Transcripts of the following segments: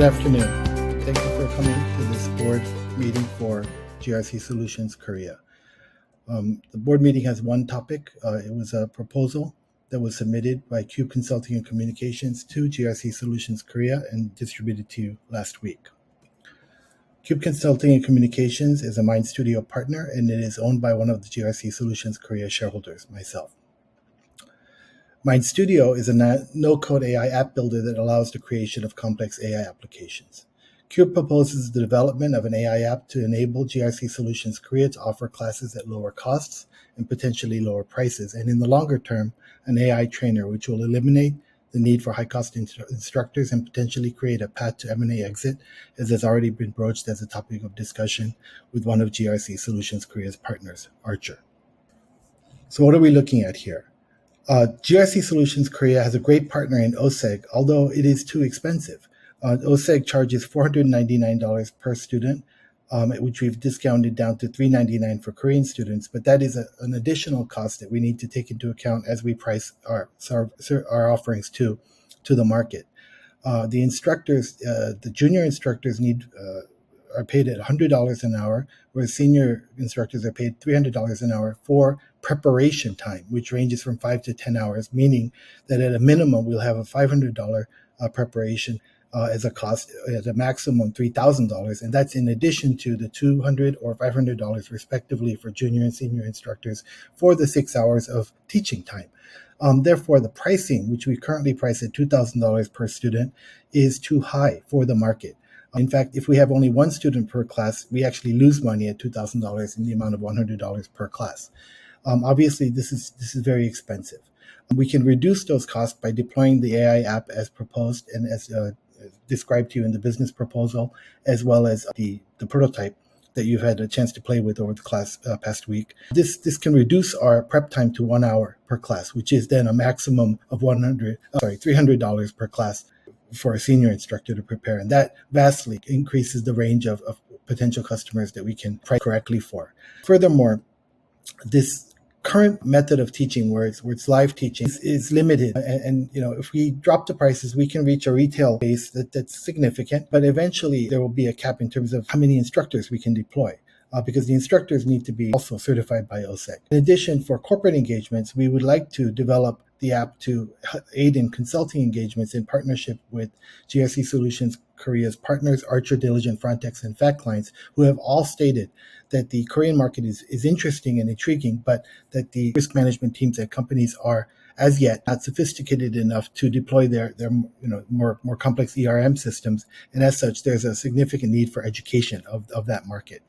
Good afternoon. Thank you for coming to this board meeting for GRC Solutions Korea. The board meeting has one topic. It was a proposal that was submitted by Cube Consulting and Communications to GRC Solutions Korea and distributed to you last week. Cube Consulting and Communications is a MindStudio partner, and it is owned by one of the GRC Solutions Korea shareholders, myself. MindStudio is a no-code AI app builder that allows the creation of complex AI applications. Cube proposes the development of an AI app to enable GRC Solutions Korea to offer classes at lower costs and potentially lower prices, and in the longer term, an AI trainer which will eliminate the need for high-cost instructors and potentially create a path to M&A exit, as has already been broached as a topic of discussion with one of GRC Solutions Korea's partners, Archer. So what are we looking at here? GRC Solutions Korea has a great partner in OSEG, although it is too expensive. OSEG charges $499 per student, which we've discounted down to $399 for Korean students, but that is an additional cost that we need to take into account as we price our offerings to the market. The instructors, the junior instructors are paid at $100 an hour, whereas senior instructors are paid $300 an hour for preparation time, which ranges from 5 to 10 hours, meaning that at a minimum, we'll have a $500 preparation as a cost, at a maximum $3,000. And that's in addition to the $200 or $500 respectively for junior and senior instructors for the 6 hours of teaching time. Therefore, the pricing, which we currently price at $2,000 per student, is too high for the market. In fact, if we have only one student per class, we actually lose money at $2,000 in the amount of $100 per class. Obviously, this is very expensive. We can reduce those costs by deploying the AI app as proposed and as described to you in the business proposal, as well as the prototype that you've had a chance to play with over the past week. This can reduce our prep time to 1 hour per class, which is then a maximum of $300 per class for a senior instructor to prepare. And that vastly increases the range of potential customers that we can price correctly for. Furthermore, this current method of teaching where it's live teaching is limited. And if we drop the prices, we can reach a retail base that's significant, but eventually there will be a cap in terms of how many instructors we can deploy. Because the instructors need to be also certified by OSEC. In addition, for corporate engagements, we would like to develop the app to aid in consulting engagements in partnership with GRC Solutions Korea's partners, Archer, Diligent, Frontex, and Fact Clients, who have all stated that the Korean market is interesting and intriguing, but that the risk management teams at companies are as yet not sophisticated enough to deploy their more complex ERM systems. And as such, there's a significant need for education of that market.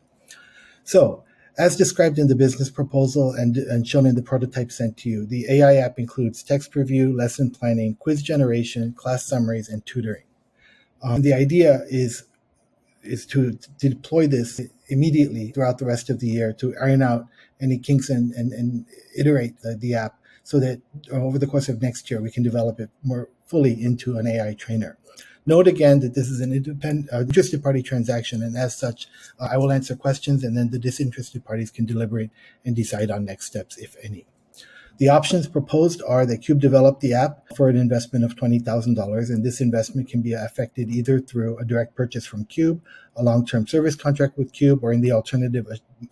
So, as described in the business proposal and shown in the prototype sent to you, the AI app includes text review, lesson planning, quiz generation, class summaries, and tutoring. The idea is to deploy this immediately throughout the rest of the year to iron out any kinks and iterate the app so that over the course of next year, we can develop it more fully into an AI trainer. Note again that this is an interested party transaction, and as such, I will answer questions, and then the disinterested parties can deliberate and decide on next steps, if any. The options proposed are that Cube develop the app for an investment of $20,000, and this investment can be affected either through a direct purchase from Cube, a long-term service contract with Cube, or in the alternative,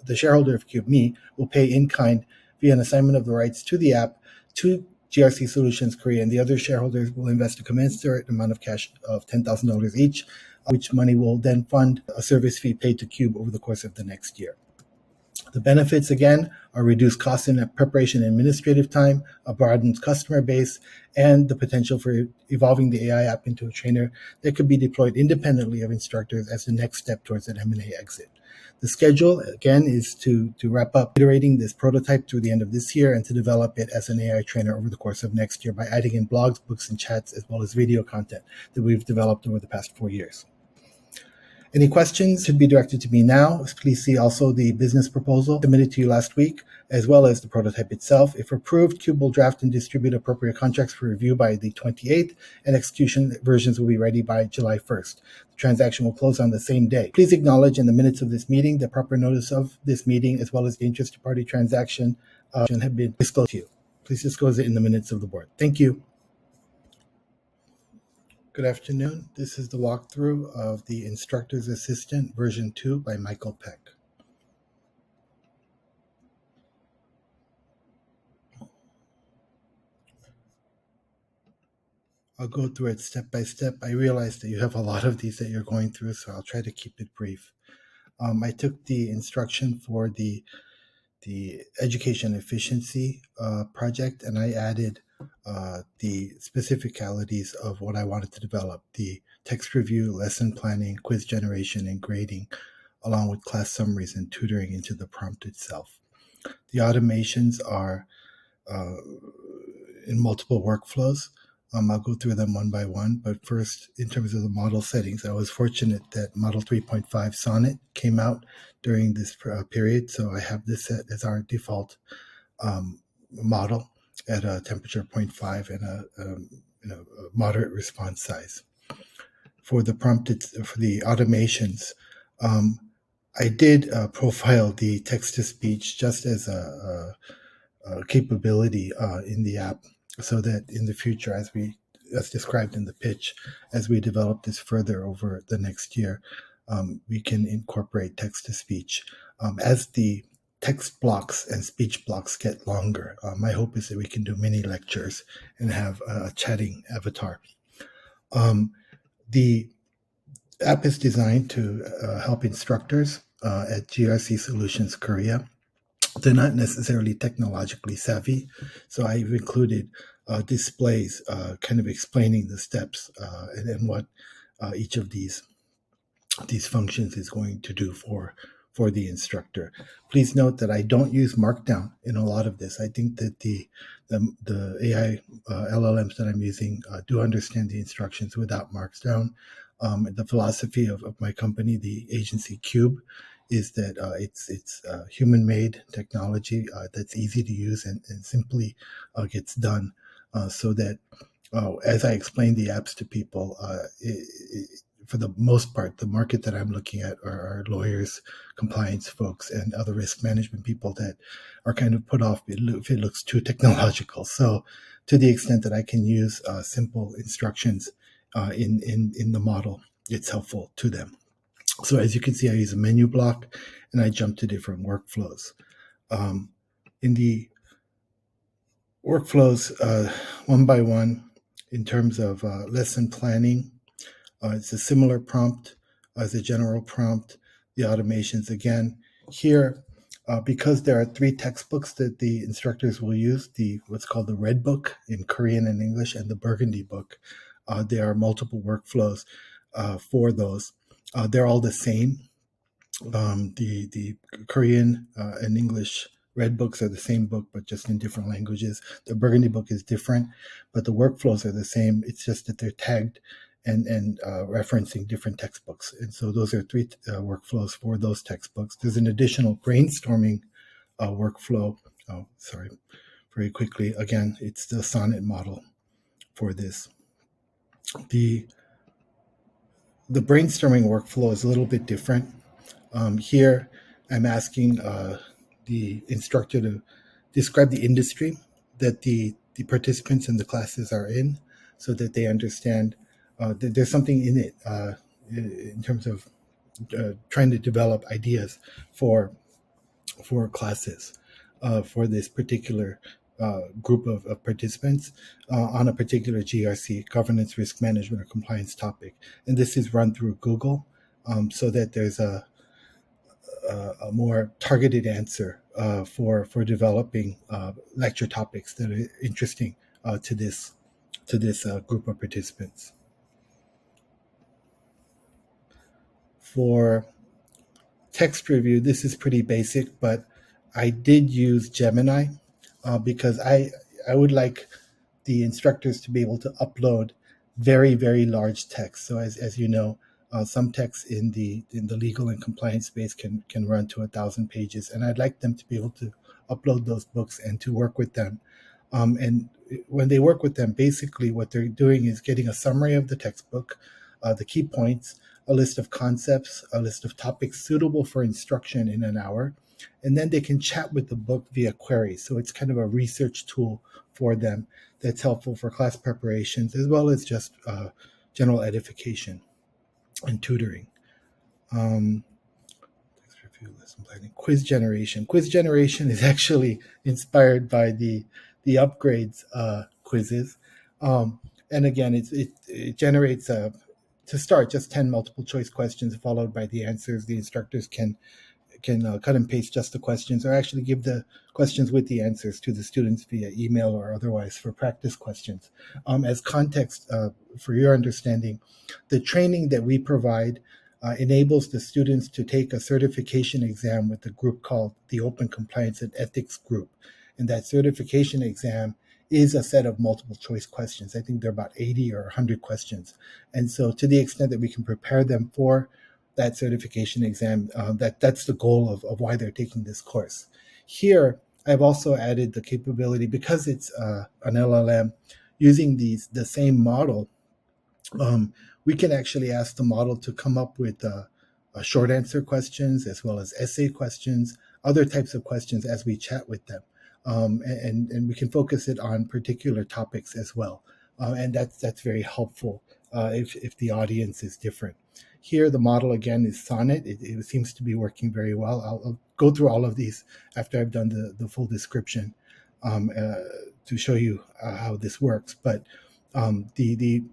the shareholder of Cube, me, will pay in kind via an assignment of the rights to the app to GRC Solutions Korea, and the other shareholders will invest a commensurate amount of cash of $10,000 each, which money will then fund a service fee paid to Cube over the course of the next year. The benefits, again, are reduced costs in preparation and administrative time, a broadened customer base, and the potential for evolving the AI app into a trainer that could be deployed independently of instructors as the next step towards an M&A exit. The schedule, again, is to wrap up iterating this prototype through the end of this year and to develop it as an AI trainer over the course of next year by adding in blogs, books, and chats, as well as video content that we've developed over the past 4 years. Any questions should be directed to me now. Please see also the business proposal submitted to you last week, as well as the prototype itself. If approved, Cube will draft and distribute appropriate contracts for review by the 28th, and execution versions will be ready by July 1st. The transaction will close on the same day. Please acknowledge in the minutes of this meeting the proper notice of this meeting, as well as the interested party transaction have been disclosed to you. Please disclose it in the minutes of the board. Thank you. Good afternoon. This is the walkthrough of the Instructor's Assistant version 2 by Michael Peck. I'll go through it step by step. I realize that you have a lot of these that you're going through, so I'll try to keep it brief. I took the instruction for the education efficiency project, and I added the specificalities of what I wanted to develop: the text review, lesson planning, quiz generation, and grading, along with class summaries and tutoring into the prompt itself. The automations are uh, in multiple workflows. I'll go through them one by one, but first, in terms of the model settings, I was fortunate that Model 3.5 Sonnet came out during this period, so I have this set as our default model at a temperature 0.5 and a moderate response size. For the for the automations, I did profile the text-to-speech just as a capability in the app, so that in the future, as described in the pitch, as we develop this further over the next year, we can incorporate text to speech. As the text blocks and speech blocks get longer, my hope is that we can do mini lectures and have a chatting avatar. The app is designed to help instructors at GRC Solutions Korea. They're not necessarily technologically savvy, so I've included displays kind of explaining the steps and what each of these functions is going to do for the instructor. Please note that I don't use Markdown in a lot of this. I think that the AI LLMs that I'm using do understand the instructions without Markdown. The philosophy of my company, the agency Cube, is that it's human-made technology that's easy to use and simply gets done, so that as I explain the apps to people, for the most part, the market that I'm looking at are lawyers, compliance folks, and other risk management people that are kind of put off if it looks too technological. So to the extent that I can use simple instructions in the model, it's helpful to them. So as you can see, I use a menu block and I jump to different workflows. In the workflows, one by one, in terms of lesson planning, it's a similar prompt as a general prompt. The automations again here, because there are 3 textbooks that the instructors will use: the what's called the Red Book in Korean and English, and the Burgundy Book. There are multiple workflows for those. They're all the same. The Korean and English Red Books are the same book, but just in different languages. The Burgundy Book is different, but the workflows are the same. It's just that they're tagged and referencing different textbooks. And so those are 3 workflows for those textbooks. There's an additional brainstorming workflow. Oh, sorry, very quickly. Again, it's the Sonnet model for this. The brainstorming workflow is a little bit different. Here, I'm asking the instructor to describe the industry that the participants in the classes are in, so that they understand that there's something in it in terms of trying to develop ideas for classes for this particular group of participants on a particular GRC, governance, risk management, or compliance topic. And this is run through Google, so that there's a more targeted answer for developing lecture topics that are interesting to this group of participants. For text review, this is pretty basic, but I did use Gemini because I would like the instructors to be able to upload very, very large text. So as you know, some texts in the legal and compliance space can run to 1,000 pages, and I'd like them to be able to upload those books and to work with them. And when they work with them, basically what they're doing is getting a summary of the textbook, the key points, a list of concepts, a list of topics suitable for instruction in an hour, and then they can chat with the book via queries. So it's kind of a research tool for them that's helpful for class preparations, as well as just general edification and tutoring. Review, lesson planning, quiz generation. Quiz generation is actually inspired by the upgrades quizzes, and again, it generates to start just 10 multiple choice questions followed by the answers. The instructors can cut and paste just the questions, or actually give the questions with the answers to the students via email or otherwise for practice questions. As context for your understanding, the training that we provide enables the students to take a certification exam with a group called the Open Compliance and Ethics Group. And that certification exam is a set of multiple choice questions. I think there are about 80 or 100 questions. And so to the extent that we can prepare them for that certification exam, that's the goal of why they're taking this course. Here, I've also added the capability, because it's an LLM, using the same model, we can actually ask the model to come up with short answer questions as well as essay questions, other types of questions as we chat with them. And we can focus it on particular topics as well. And that's very helpful if the audience is different. Here, the model again is Sonnet. It seems to be working very well. I'll go through all of these after I've done the full description to show you how this works. But the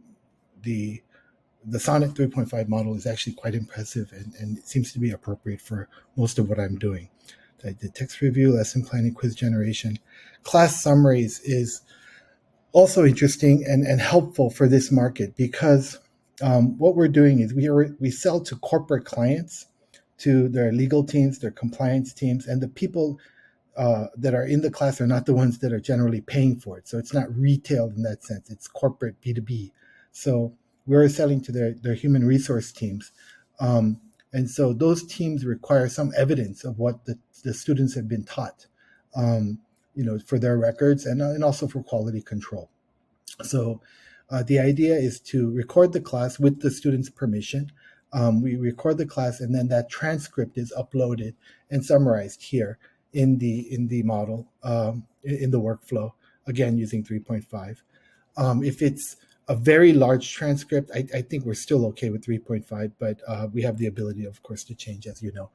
Sonnet 3.5 model is actually quite impressive, and it seems to be appropriate for most of what I'm doing. I did text review, lesson planning, quiz generation. Class summaries is also interesting and helpful for this market, because what we're doing is we sell to corporate clients, to their legal teams, their compliance teams, and the people that are in the class are not the ones that are generally paying for it. So it's not retail in that sense. It's corporate B2B. So we're selling to their human resource teams. And so those teams require some evidence of what the students have been taught, for their records and also for quality control. So the idea is to record the class with the student's permission. We record the class, and then that transcript is uploaded and summarized here in the model, in the workflow, again using 3.5. If it's a very large transcript, I think we're still okay with 3.5, but we have the ability, of course, to change, as you know.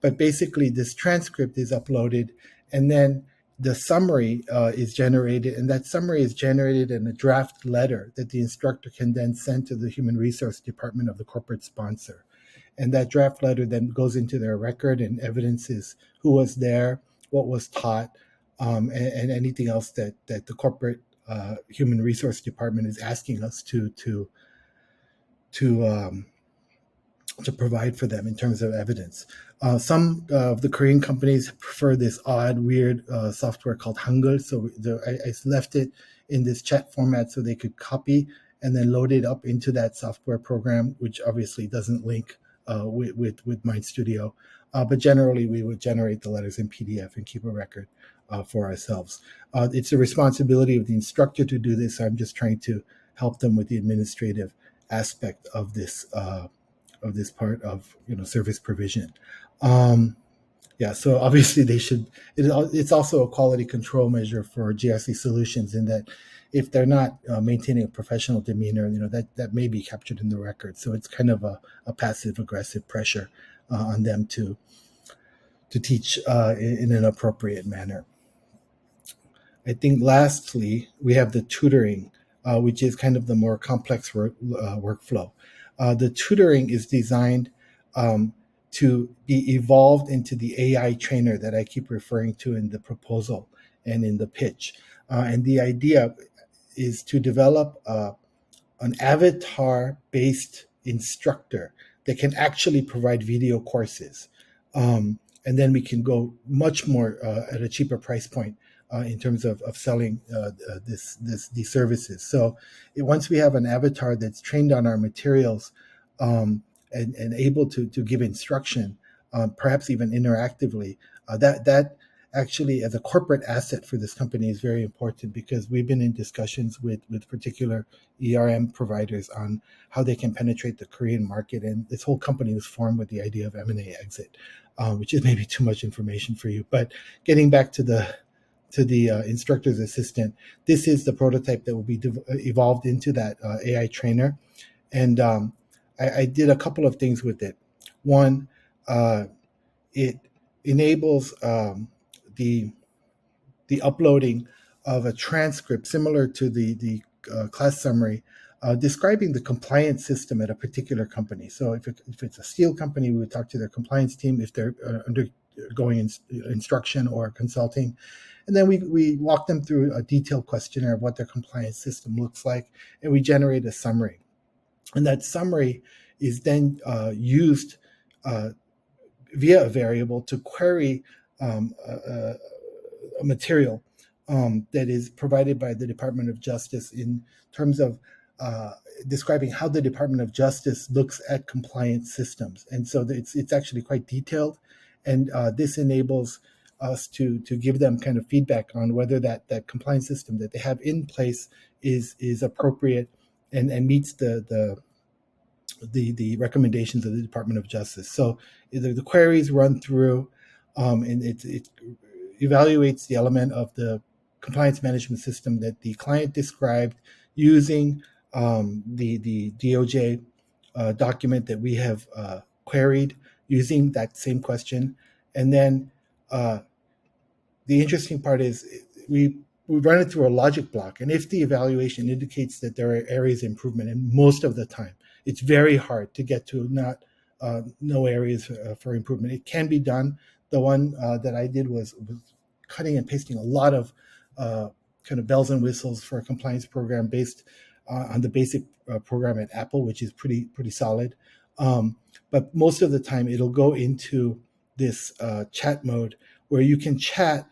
But basically, this transcript is uploaded, and then the summary is generated, and that summary is generated in a draft letter that the instructor can then send to the human resource department of the corporate sponsor. And that draft letter then goes into their record and evidences who was there, what was taught, and anything else that the corporate human resource department is asking us to provide for them in terms of evidence. Some of the Korean companies prefer this odd, weird software called Hangul. So I left it in this chat format so they could copy and then load it up into that software program, which obviously doesn't link with MindStudio. But generally, we would generate the letters in PDF and keep a record for ourselves. It's the responsibility of the instructor to do this. So I'm just trying to help them with the administrative aspect of this part of service provision. So obviously they should. It's also a quality control measure for GRC solutions, in that if they're not maintaining a professional demeanor, that may be captured in the record. So it's kind of a passive aggressive pressure on them to teach in an appropriate manner. I think lastly, we have the tutoring, which is kind of the more complex workflow. The tutoring is designed to be evolved into the AI trainer that I keep referring to in the proposal and in the pitch. And the idea is to develop an avatar-based instructor that can actually provide video courses. And then we can go much more at a cheaper price point in terms of selling these services. So once we have an avatar that's trained on our materials and able to give instruction, perhaps even interactively, that actually, as a corporate asset for this company, is very important, because we've been in discussions with particular ERM providers on how they can penetrate the Korean market. And this whole company was formed with the idea of M&A exit, which is maybe too much information for you. But getting back to the instructor's assistant. This is the prototype that will be evolved into that AI trainer. And I did a couple of things with it. One, it enables the uploading of a transcript similar to the class summary, describing the compliance system at a particular company. So if it's a steel company, we would talk to their compliance team if they're undergoing instruction or consulting. And then we walk them through a detailed questionnaire of what their compliance system looks like, and we generate a summary. And that summary is then used via a variable to query a material that is provided by the Department of Justice in terms of describing how the Department of Justice looks at compliance systems. And so it's actually quite detailed, and this enables us to give them kind of feedback on whether that compliance system that they have in place is appropriate and meets the recommendations of the Department of Justice. So the queries run through, and it evaluates the element of the compliance management system that the client described using the DOJ document that we have queried using that same question. And then the interesting part is we run it through a logic block. And if the evaluation indicates that there are areas of improvement, and most of the time, it's very hard to get to no areas for improvement. It can be done. The one that I did was cutting and pasting a lot of kind of bells and whistles for a compliance program based on the basic program at Apple, which is pretty solid. But most of the time, it'll go into this chat mode where you can chat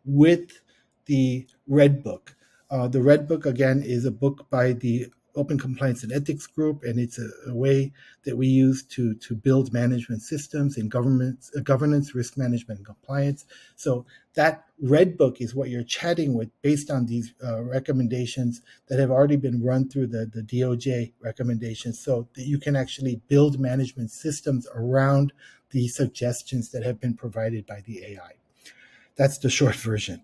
with the Red Book. The Red Book, again, is a book by the Open Compliance and Ethics Group, and it's a way that we use to build management systems in governance, risk management, and compliance. So that Red Book is what you're chatting with based on these recommendations that have already been run through the DOJ recommendations, so that you can actually build management systems around the suggestions that have been provided by the AI. That's the short version.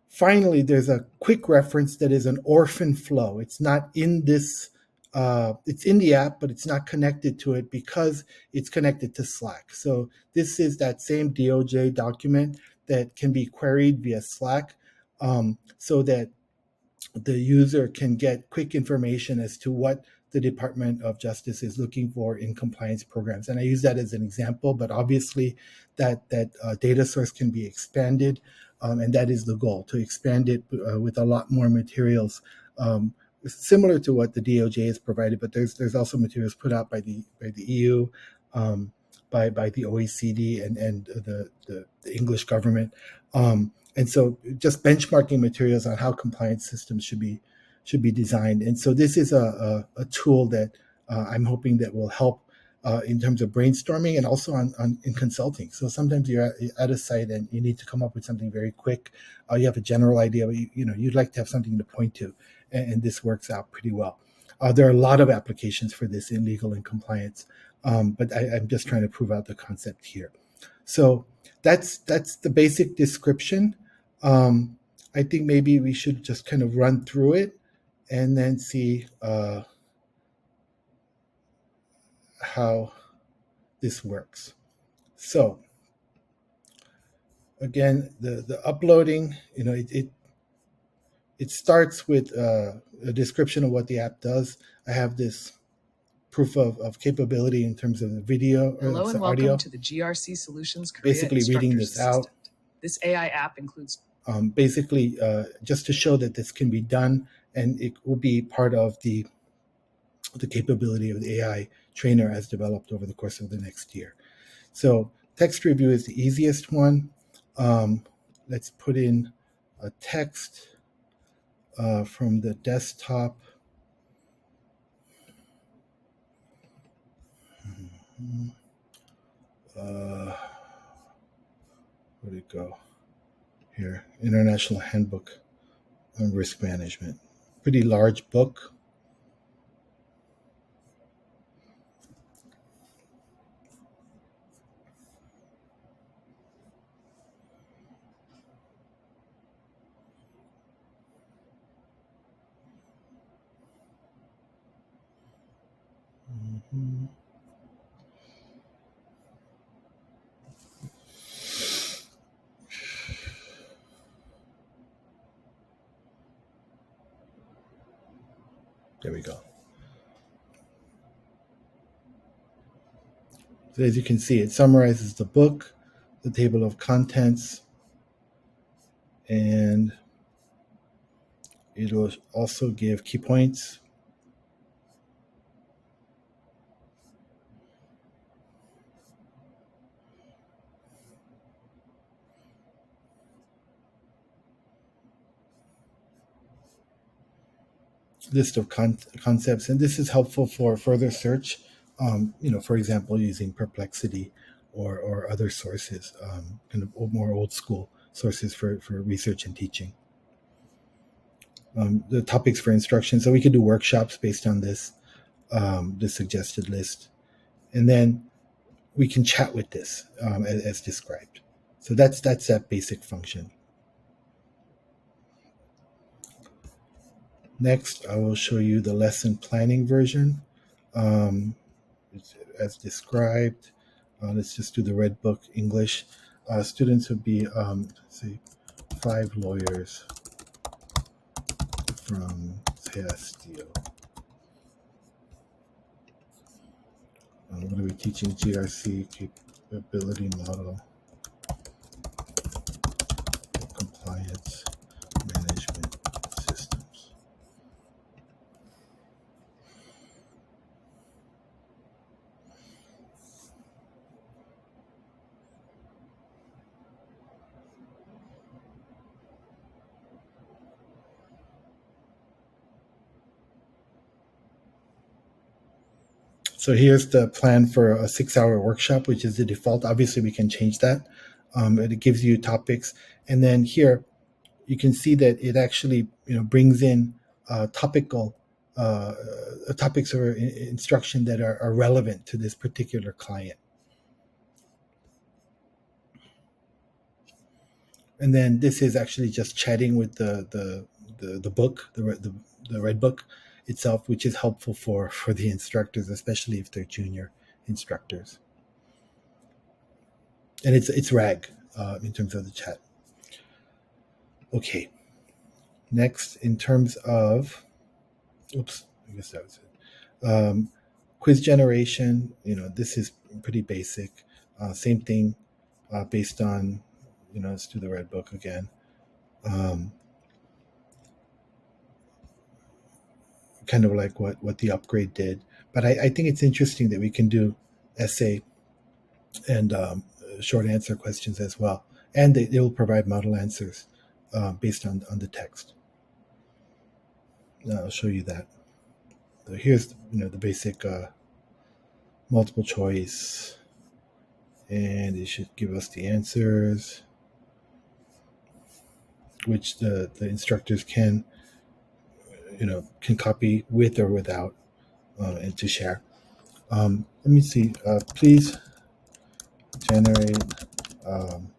Finally, there's a quick reference that is an orphan flow. It's not in this, it's in the app, but it's not connected to it because it's connected to Slack. So this is that same DOJ document that can be queried via Slack, so that the user can get quick information as to what the Department of Justice is looking for in compliance programs. And I use that as an example, but obviously that data source can be expanded, and that is the goal, to expand it with a lot more materials, similar to what the DOJ has provided. But there's also materials put out by the EU, by the OECD, and the English government. And so just benchmarking materials on how compliance systems should be designed. And so this is a tool that I'm hoping that will help in terms of brainstorming and also in consulting. So sometimes you're at a site and you need to come up with something very quick. You have a general idea, but you'd like to have something to point to, and this works out pretty well. There are a lot of applications for this in legal and compliance, but I'm just trying to prove out the concept here. So that's the basic description. I think maybe we should just kind of run through it and then see how this works. So again, the uploading, it starts with a description of what the app does. I have this proof of capability in terms of the video. Hello and welcome audio. to the GRC Solutions Korea Basically reading this Instructor's out. Assistant. This AI app includes basically just to show that this can be done, and it will be part of the capability of the AI trainer as developed over the course of the next year. So text review is the easiest one. Let's put in a text from the desktop. Where'd it go? Here, International Handbook on Risk Management. Pretty large book. There we go. So as you can see, it summarizes the book, the table of contents, and it'll also give key points. List of concepts, and this is helpful for further search. For example, using Perplexity or other sources, kind of more old school sources for research and teaching. The topics for instruction, so we could do workshops based on this suggested list, and then we can chat with this as described. So that's that basic function. Next, I will show you the lesson planning version. As described, let's just do the Red Book English. Students would be, say, 5 lawyers from Castillo. What are we teaching? GRC capability model, compliance management systems. So here's the plan for a 6-hour workshop, which is the default. Obviously, we can change that. It gives you topics, and then here you can see that it actually brings in topical topics or instruction that are relevant to this particular client. And then this is actually just chatting with the book, the Red Book itself, which is helpful for the instructors, especially if they're junior instructors. And it's RAG in terms of the chat. Okay. Next, in terms of, I guess that was it. Quiz generation, this is pretty basic. Same thing based on, let's do the Red Book again. Kind of like what the upgrade did. But I think it's interesting that we can do essay and short answer questions as well. And they will provide model answers based on the text. I'll show you that. So here's the basic multiple choice, and it should give us the answers, which the instructors can copy with or without and to share. Let me see. Please generate an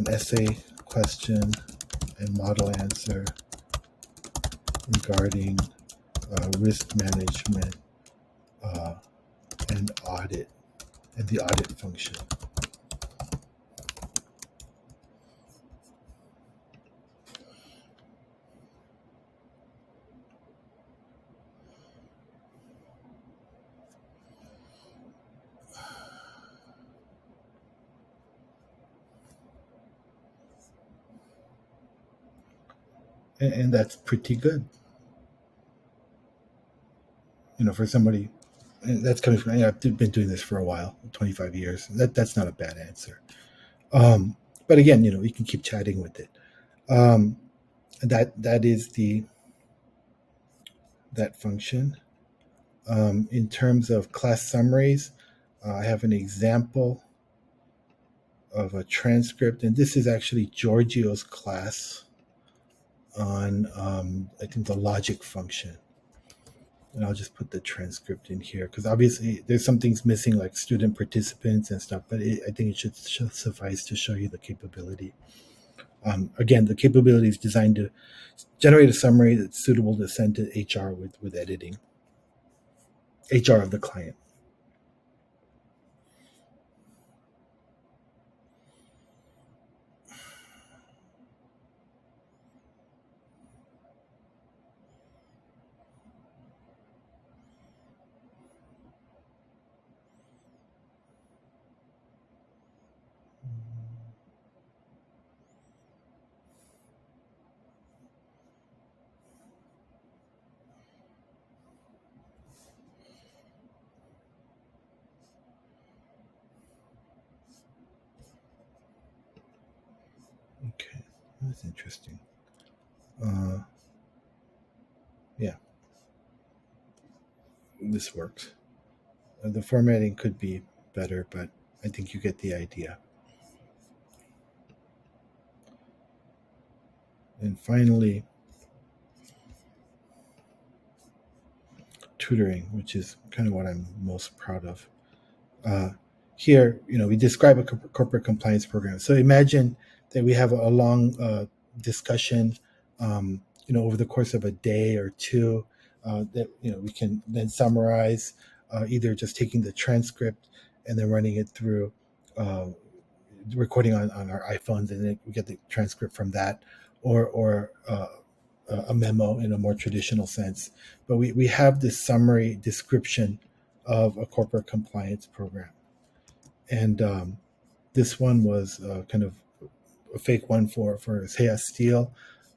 essay question and model answer regarding risk management and audit and the audit function. And that's pretty good. For somebody that's coming from, I've been doing this for a while, 25 years. That's not a bad answer. But again, you can keep chatting with it. That is that function. In terms of class summaries, I have an example of a transcript, and this is actually Giorgio's class on, I think, the logic function. And I'll just put the transcript in here because obviously there's some things missing like student participants and stuff, but I think it should suffice to show you the capability. Again, the capability is designed to generate a summary that's suitable to send to HR with editing. HR of the client. Okay, that's interesting. Yeah, this works. The formatting could be better, but I think you get the idea. And finally, tutoring, which is kind of what I'm most proud of. Uh, Here, we describe a corporate compliance program. So imagine that we have a long discussion, over the course of a day or two, that we can then summarize, either just taking the transcript and then running it through, uh, recording on our iPhones, and then we get the transcript from that, or a memo in a more traditional sense. But we have this summary description of a corporate compliance program. And this one was kind of a fake one for Saya Steel,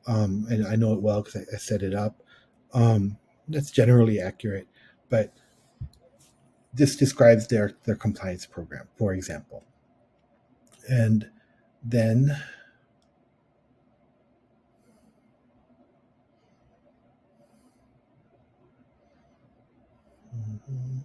and I know it well because I set it up. That's generally accurate, but this describes their compliance program, for example. And then mhm,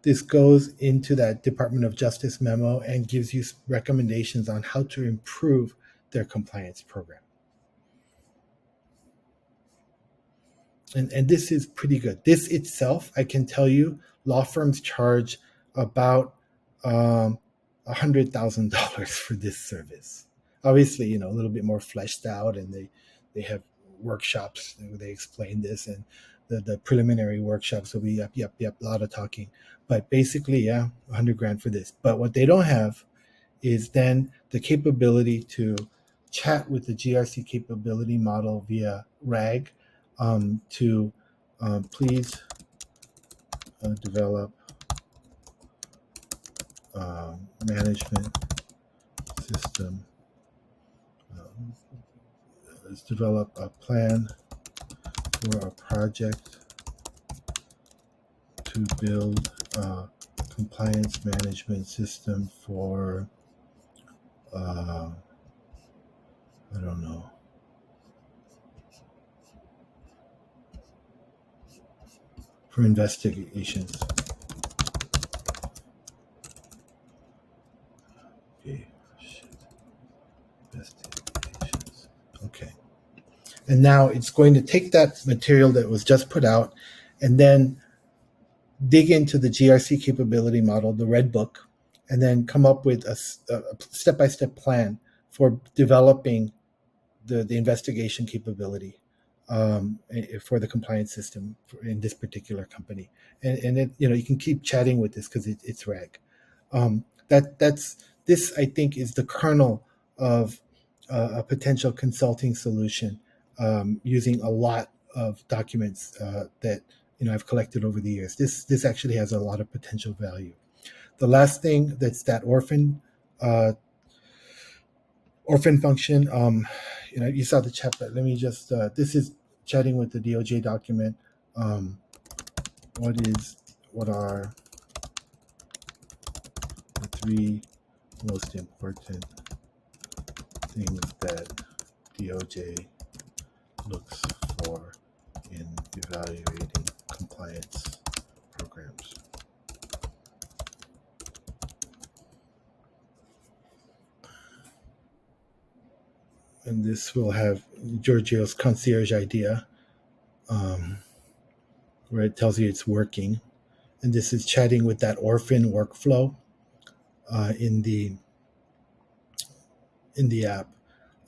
this goes into that Department of Justice memo and gives you recommendations on how to improve their compliance program. And this is pretty good. This itself, I can tell you, law firms charge about $100,000 for this service. Obviously, a little bit more fleshed out, and they have workshops where they explain this, and the preliminary workshops will be yep, a lot of talking. But basically, yeah, 100 grand for this. But what they don't have is then the capability to chat with the GRC capability model via RAG, to please develop management system. Um, let's develop a plan for a project to build a compliance management system for, I don't know, for investigations. Okay, shit. Investigations. Okay. And now it's going to take that material that was just put out and then dig into the GRC capability model, the red book, and then come up with a step-by-step plan for developing the investigation capability, for the compliance system in this particular company. And it, you can keep chatting with this because it's rag. That's this, I think, is the kernel of a potential consulting solution, using a lot of documents that I've collected over the years. This actually has a lot of potential value. The last thing, that's that uh, orphan function. You saw the chat, but let me just. This is chatting with the DOJ document. Um, what are the three most important things that DOJ looks for in evaluating compliance programs? And this will have Giorgio's concierge idea, um, where it tells you it's working. And this is chatting with that orphan workflow in the app,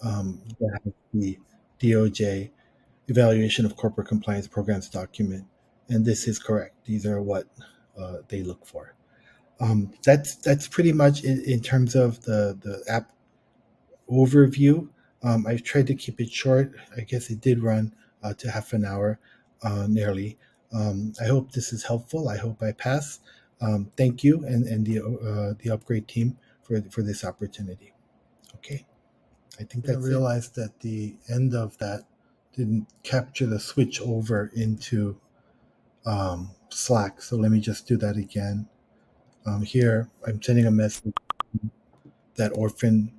that has the DOJ evaluation of corporate compliance programs document. And this is correct. These are what they look for. That's pretty much in terms of the app overview. I've tried to keep it short. I guess it did run to half an hour, nearly. I hope this is helpful. I hope I pass. Thank you, and the upgrade team for this opportunity. Okay, I think that's I realized that the end of that didn't capture the switch over into Slack. So let me just do that again. Here, I'm sending a message that orphan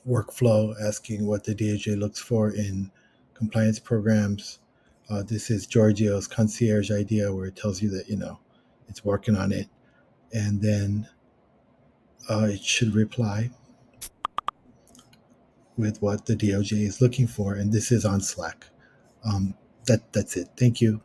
workflow, asking what the DOJ looks for in compliance programs. This is Giorgio's concierge idea, where it tells you that it's working on it, and then it should reply with what the DOJ is looking for, and this is on Slack. That's it. Thank you.